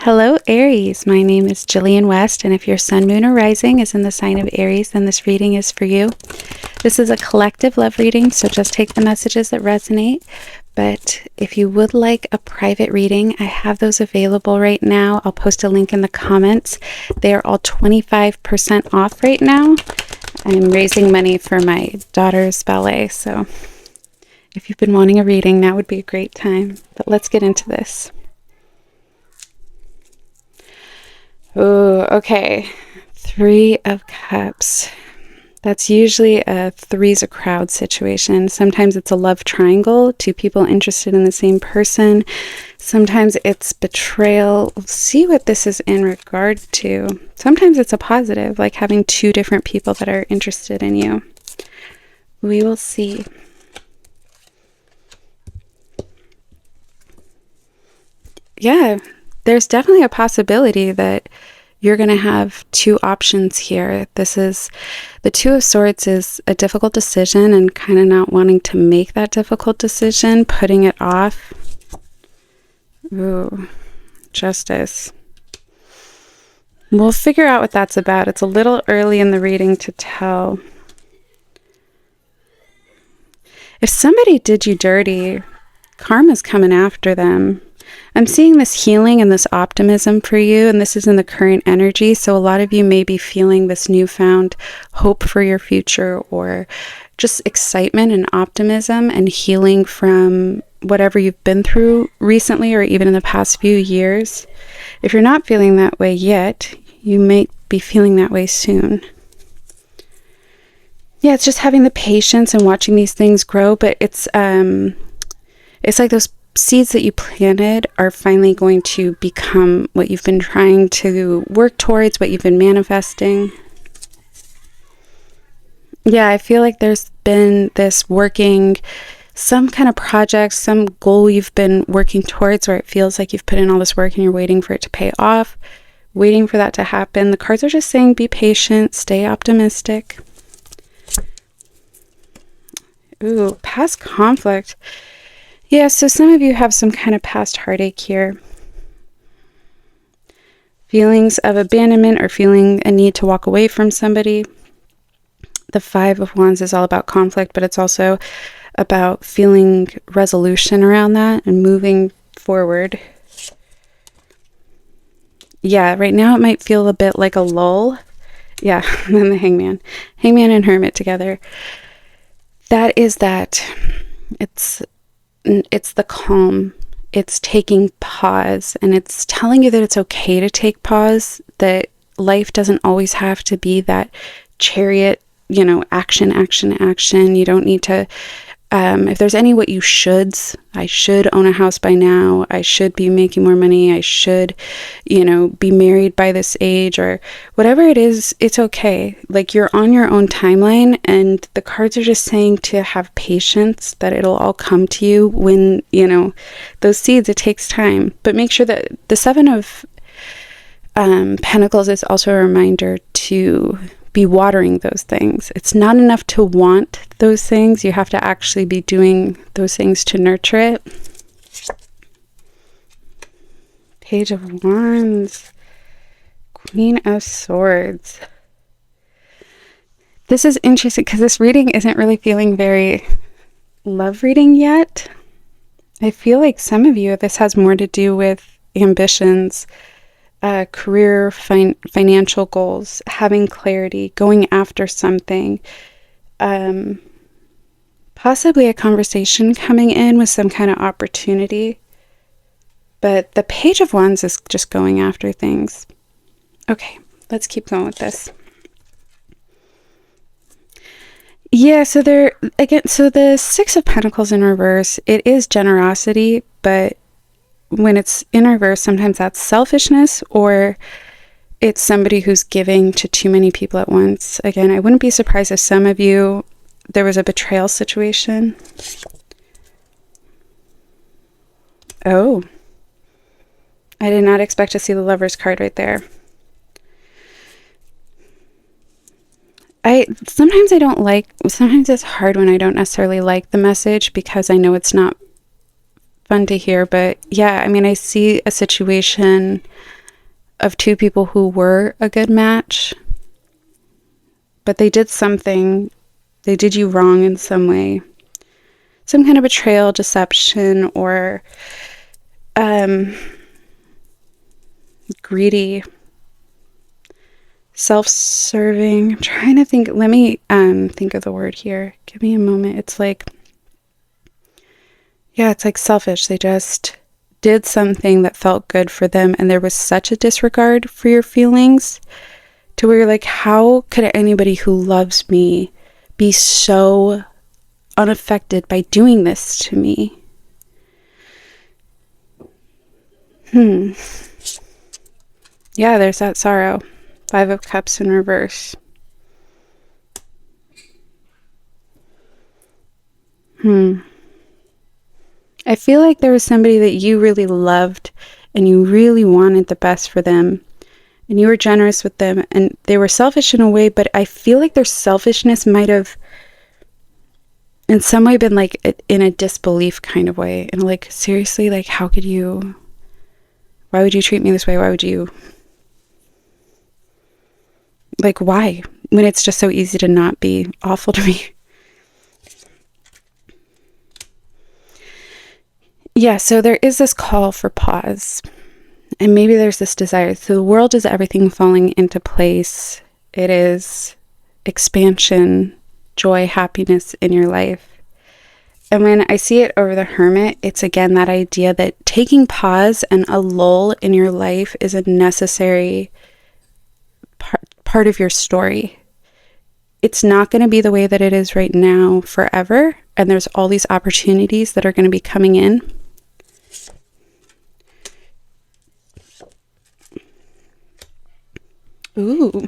Hello, Aries. My name is Jillian West, and if your sun, moon, or rising is in the sign of Aries, then this reading is for you. This is a collective love reading, so just take the messages that resonate. But if you would like a private reading, I have those available right now. I'll post a link in the comments. They are all 25% off right now. I'm raising money for my daughter's ballet, so if you've been wanting a reading, now would be a great time. But let's get into this. Oh, okay. 3 of Cups. That's usually a three's a crowd situation. Sometimes it's a love triangle, 2 people interested in the same person. Sometimes it's betrayal. We'll see what this is in regard to. Sometimes it's a positive, like having 2 different people that are interested in you. We will see. Yeah, there's definitely a possibility that you're going to have 2 options here. This is the 2 of Swords is a difficult decision and kind of not wanting to make that difficult decision, putting it off. Ooh, Justice. We'll figure out what that's about. It's a little early in the reading to tell. If somebody did you dirty, karma's coming after them. I'm seeing this healing and this optimism for you, and this is in the current energy. So a lot of you may be feeling this newfound hope for your future, or just excitement and optimism and healing from whatever you've been through recently or even in the past few years. If you're not feeling that way yet, you may be feeling that way soon. Yeah, it's just having the patience and watching these things grow, but it's like those seeds that you planted are finally going to become what you've been trying to work towards, what you've been manifesting. Yeah, I feel like there's been this working, some kind of project, some goal you've been working towards where it feels like you've put in all this work and you're waiting for it to pay off, waiting for that to happen. The cards are just saying be patient, stay optimistic. Ooh, past conflict. Yeah, so some of you have some kind of past heartache here. Feelings of abandonment or feeling a need to walk away from somebody. The 5 of Wands is all about conflict, but it's also about feeling resolution around that and moving forward. Yeah, right now it might feel a bit like a lull. Yeah, and then the Hangman. Hangman and Hermit together. That is that. It's the calm, it's taking pause, and it's telling you that it's okay to take pause, that life doesn't always have to be that chariot, action, action, action. You don't need to, if there's any what you shoulds, I should own a house by now, I should be making more money, I should, be married by this age, or whatever it is, it's okay. Like, you're on your own timeline, and the cards are just saying to have patience, that it'll all come to you when, those seeds, it takes time. But make sure that the 7 of Pentacles is also a reminder to be watering those things. It's not enough to want those things. You have to actually be doing those things to nurture it. Page of Wands. Queen of Swords. This is interesting because this reading isn't really feeling very love reading yet. I feel like some of you, this has more to do with ambitions, career, financial goals, having clarity, going after something, possibly a conversation coming in with some kind of opportunity. But the Page of Wands is just going after things. Okay, let's keep going with this. Yeah, so the 6 of Pentacles in reverse, it is generosity, but when it's in reverse, sometimes that's selfishness, or it's somebody who's giving to too many people at once. Again, I wouldn't be surprised if some of you, there was a betrayal situation. Oh, I did not expect to see the Lover's card right there. Sometimes it's hard when I don't necessarily like the message because I know it's not fun to hear, but yeah, I mean, I see a situation of two people who were a good match, but they did something, they did you wrong in some way. Some kind of betrayal, deception, or greedy, self-serving. I'm trying to think. Let me think of the word here. Give me a moment. It's like, yeah, it's like selfish. They just did something that felt good for them, and there was such a disregard for your feelings to where you're like, how could anybody who loves me be so unaffected by doing this to me? Yeah, there's that sorrow. 5 of Cups in reverse. I feel like there was somebody that you really loved and you really wanted the best for them, and you were generous with them, and they were selfish in a way, but I feel like their selfishness might have in some way been like in a disbelief kind of way, and like, seriously, like, how could you, why would you treat me this way? Why would you, like, why, when it's just so easy to not be awful to me? Yeah, so there is this call for pause, and maybe there's this desire. So the world is everything falling into place. It is expansion, joy, happiness in your life. And when I see it over the Hermit, it's again that idea that taking pause and a lull in your life is a necessary part of your story. It's not going to be the way that it is right now forever. And there's all these opportunities that are going to be coming in. Ooh.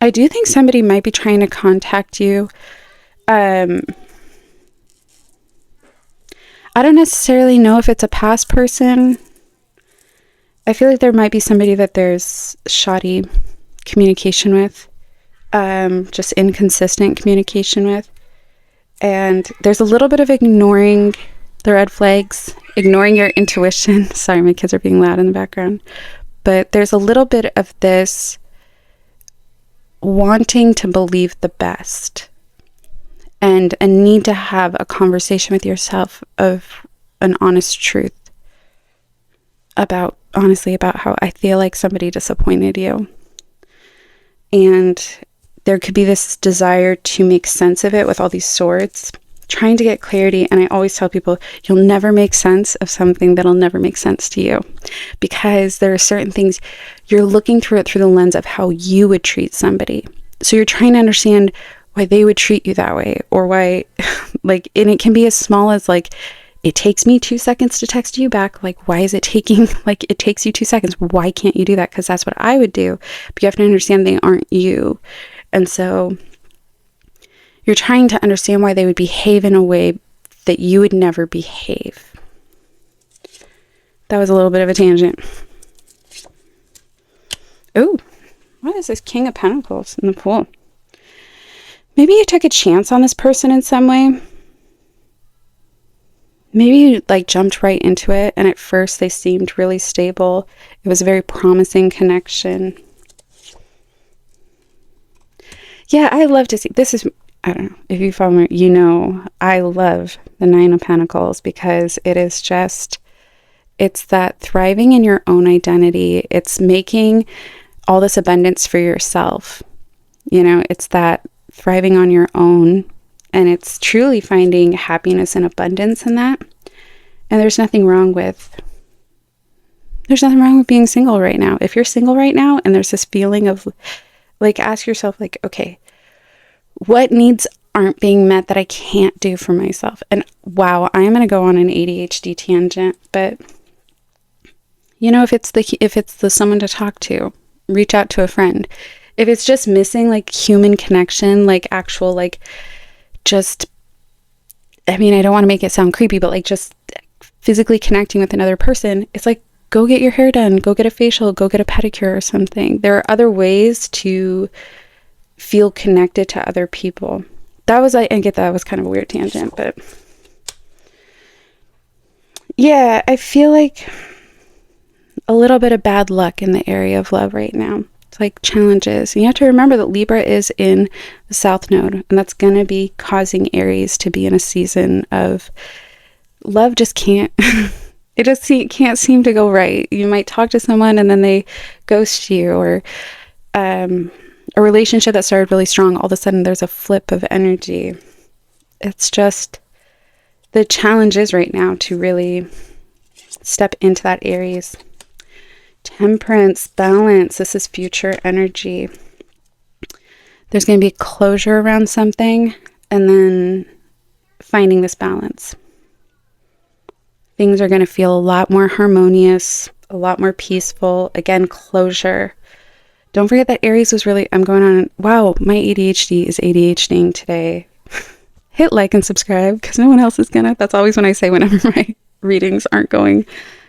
I do think somebody might be trying to contact you. I don't necessarily know if it's a past person. I feel like there might be somebody that there's shoddy communication with, just inconsistent communication with. And there's a little bit of ignoring the red flags, ignoring your intuition. Sorry, my kids are being loud in the background. But there's a little bit of this wanting to believe the best and a need to have a conversation with yourself of an honest truth about, honestly, about how I feel like somebody disappointed you. And there could be this desire to make sense of it with all these swords, trying to get clarity. And I always tell people, you'll never make sense of something that'll never make sense to you, because there are certain things you're looking through it through the lens of how you would treat somebody. So you're trying to understand why they would treat you that way, or why, like, and it can be as small as like, it takes me 2 seconds to text you back. Like, why is it taking, like, it takes you 2 seconds. Why can't you do that? Because that's what I would do. But you have to understand they aren't you. And so you're trying to understand why they would behave in a way that you would never behave. That was a little bit of a tangent. Oh, what is this King of Pentacles in the pool? Maybe you took a chance on this person in some way. Maybe you like jumped right into it, and at first they seemed really stable. It was a very promising connection. Yeah, I love to see, this is, I don't know, if you follow me, you know, I love the 9 of Pentacles, because it is just, it's that thriving in your own identity. It's making all this abundance for yourself. You know, it's that thriving on your own, and it's truly finding happiness and abundance in that. And there's nothing wrong with being single right now. If you're single right now and there's this feeling of, like, ask yourself, like, okay, what needs aren't being met that I can't do for myself? And wow, I'm going to go on an ADHD tangent, but you know, if it's the someone to talk to, reach out to a friend. If it's just missing like human connection, like actual, like, just, I mean, I don't want to make it sound creepy, but like just physically connecting with another person, it's like, go get your hair done, go get a facial, go get a pedicure or something. There are other ways to feel connected to other people. That was, I get that was kind of a weird tangent, but yeah, I feel like a little bit of bad luck in the area of love right now. It's like challenges. And you have to remember that Libra is in the South Node, and that's going to be causing Aries to be in a season of love just can't, it just can't seem to go right. You might talk to someone and then they ghost you, or a relationship that started really strong, all of a sudden there's a flip of energy. It's just, the challenge is right now to really step into that Aries. Temperance, balance, this is future energy. There's going to be closure around something, and then finding this balance. Things are going to feel a lot more harmonious, a lot more peaceful. Again, closure. Don't forget that Aries was really, I'm going on, wow, my ADHD is ADHDing today. Hit like and subscribe, because no one else is gonna. That's always when I say whenever my readings aren't going,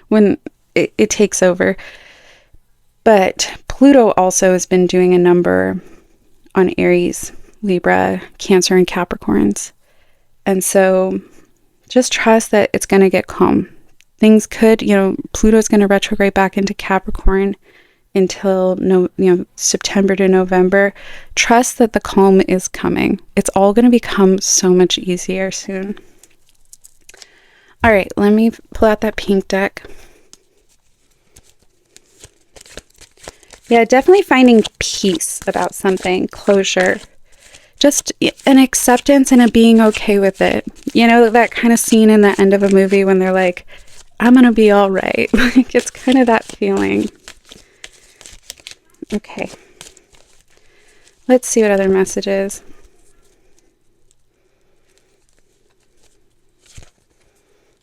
when it takes over. But Pluto also has been doing a number on Aries, Libra, Cancer, and Capricorns. And so just trust that it's going to get calm. Things could, Pluto's going to retrograde back into Capricorn until September to November. Trust that the calm is coming. It's all going to become so much easier soon. All right, let me pull out that pink deck. Yeah, definitely finding peace about something, closure, just an acceptance and a being okay with it. That kind of scene in the end of a movie when they're like, I'm going to be all right. Like, it's kind of that feeling. Okay. Let's see what other messages.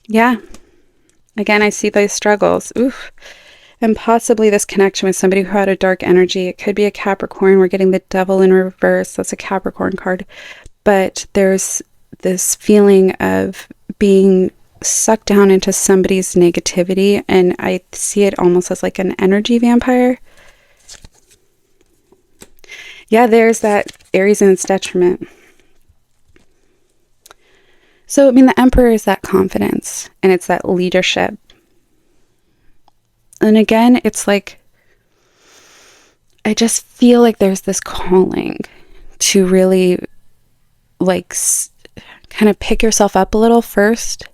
Yeah. Again, I see those struggles. Oof. And possibly this connection with somebody who had a dark energy. It could be a Capricorn. We're getting the Devil in reverse. That's a Capricorn card. But there's this feeling of being sucked down into somebody's negativity. And I see it almost as like an energy vampire. Yeah, there's that Aries in its detriment. So, the Emperor is that confidence. And it's that leadership. And again, it's like, I just feel like there's this calling to really kind of pick yourself up a little first.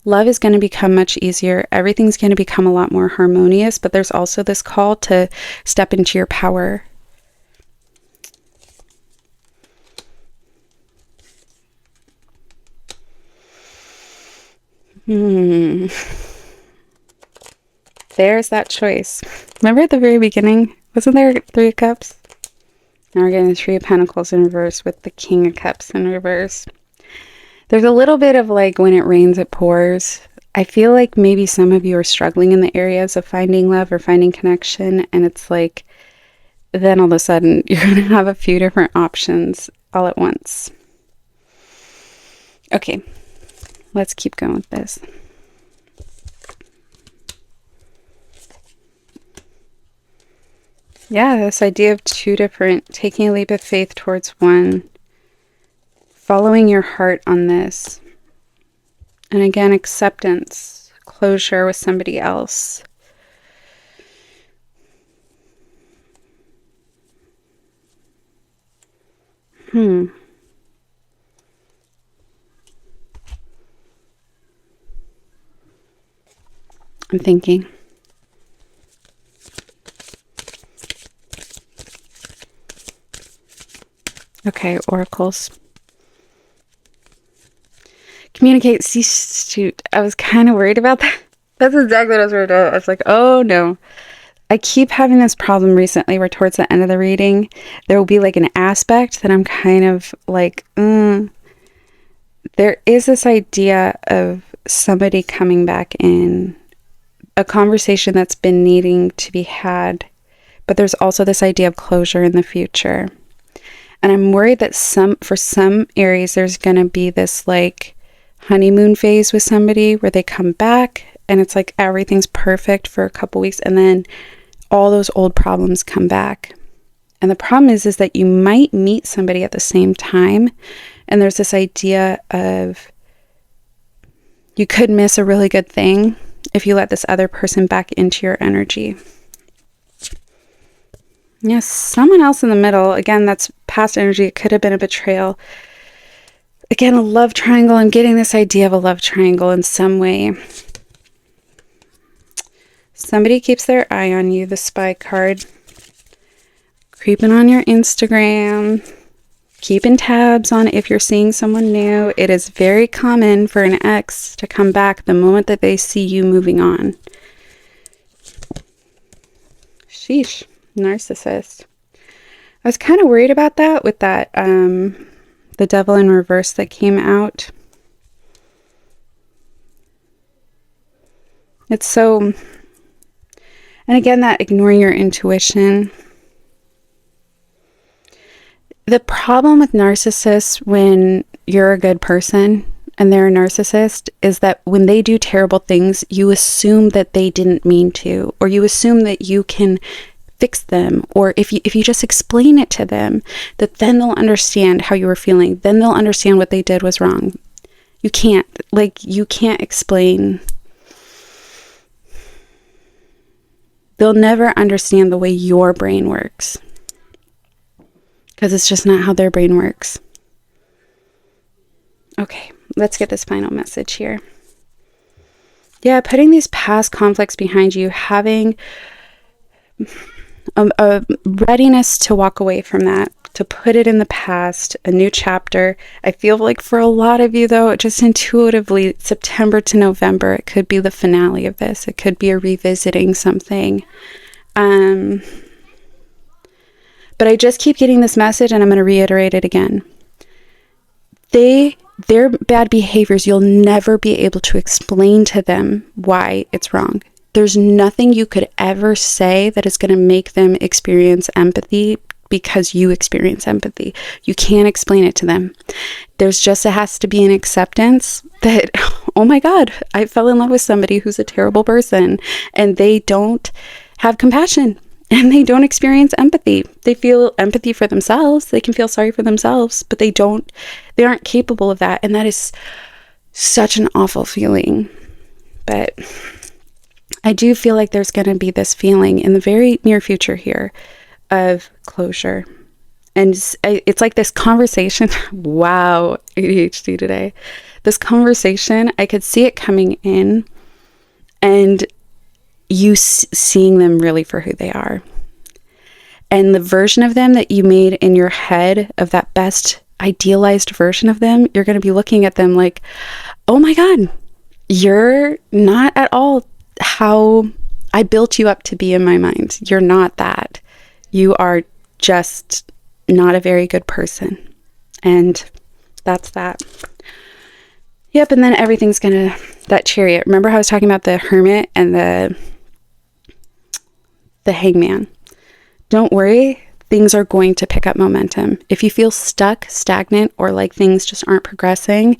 Love is going to become much easier. Everything's going to become a lot more harmonious, but there's also this call to step into your power. There's that choice. Remember at the very beginning? Wasn't there 3 of Cups? Now we're getting the 3 of Pentacles in reverse with the King of Cups in reverse. There's a little bit of like, when it rains, it pours. I feel like maybe some of you are struggling in the areas of finding love or finding connection. And it's like, then all of a sudden, you're going to have a few different options all at once. Okay, let's keep going with this. Yeah, this idea of 2 different, taking a leap of faith towards one, following your heart on this. And again, acceptance, closure with somebody else. I'm thinking. Okay, oracles. Communicate, cease, shoot. I was kind of worried about that. That's exactly what I was worried about. I was like, oh no. I keep having this problem recently where towards the end of the reading, there will be like an aspect that I'm kind of like, there is this idea of somebody coming back in, a conversation that's been needing to be had, but there's also this idea of closure in the future. And I'm worried that for some Aries, there's going to be this like honeymoon phase with somebody where they come back and it's like everything's perfect for a couple weeks, and then all those old problems come back. And the problem is that you might meet somebody at the same time, and there's this idea of you could miss a really good thing if you let this other person back into your energy. Yes, someone else in the middle. Again, that's past energy. It could have been a betrayal. Again, a love triangle. I'm getting this idea of a love triangle in some way. Somebody keeps their eye on you, the spy card. Creeping on your Instagram. Keeping tabs on if you're seeing someone new. It is very common for an ex to come back the moment that they see you moving on. Sheesh. Narcissist. I was kind of worried about that with that, the devil in reverse that came out. It's so, and again, that ignoring your intuition. The problem with narcissists when you're a good person and they're a narcissist is that when they do terrible things, you assume that they didn't mean to, or you assume that you can fix them, or if you just explain it to them, that then they'll understand how you were feeling, then they'll understand what they did was wrong. You can't explain. They'll never understand the way your brain works, because it's just not how their brain works. Okay, let's get this final message here. Yeah, putting these past conflicts behind you, having a readiness to walk away from that, to put it in the past, a new chapter. I feel like for a lot of you, though, just intuitively, September to November, it could be the finale of this. It could be a revisiting something. But I just keep getting this message, and I'm going to reiterate it again. Their bad behaviors, you'll never be able to explain to them why it's wrong. There's nothing you could ever say that is going to make them experience empathy because you experience empathy. You can't explain it to them. It has to be an acceptance that, oh my God, I fell in love with somebody who's a terrible person, and they don't have compassion and they don't experience empathy. They feel empathy for themselves. They can feel sorry for themselves, but they aren't capable of that. And that is such an awful feeling. But I do feel like there's going to be this feeling in the very near future here of closure. And it's like this conversation. Wow, ADHD today. This conversation, I could see it coming in and you seeing them really for who they are. And the version of them that you made in your head, of that best idealized version of them, you're going to be looking at them like, oh my God, you're not at all how I built you up to be in my mind. You're not that. You are just not a very good person. And that's that. Yep, and then everything's that Chariot. Remember how I was talking about the Hermit and the Hangman? Don't worry, things are going to pick up momentum. If you feel stuck, stagnant, or like things just aren't progressing,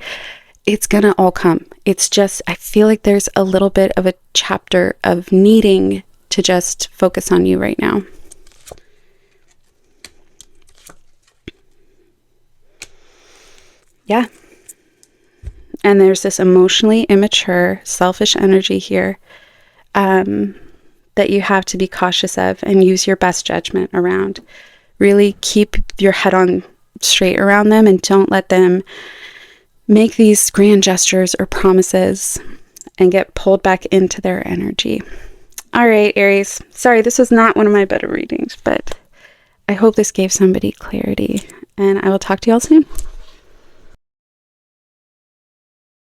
it's going to all come. It's just, I feel like there's a little bit of a chapter of needing to just focus on you right now. Yeah. And there's this emotionally immature, selfish energy here that you have to be cautious of and use your best judgment around. Really keep your head on straight around them and don't let them make these grand gestures or promises and get pulled back into their energy. All right, Aries. Sorry, this was not one of my better readings, but I hope this gave somebody clarity. And I will talk to you all soon.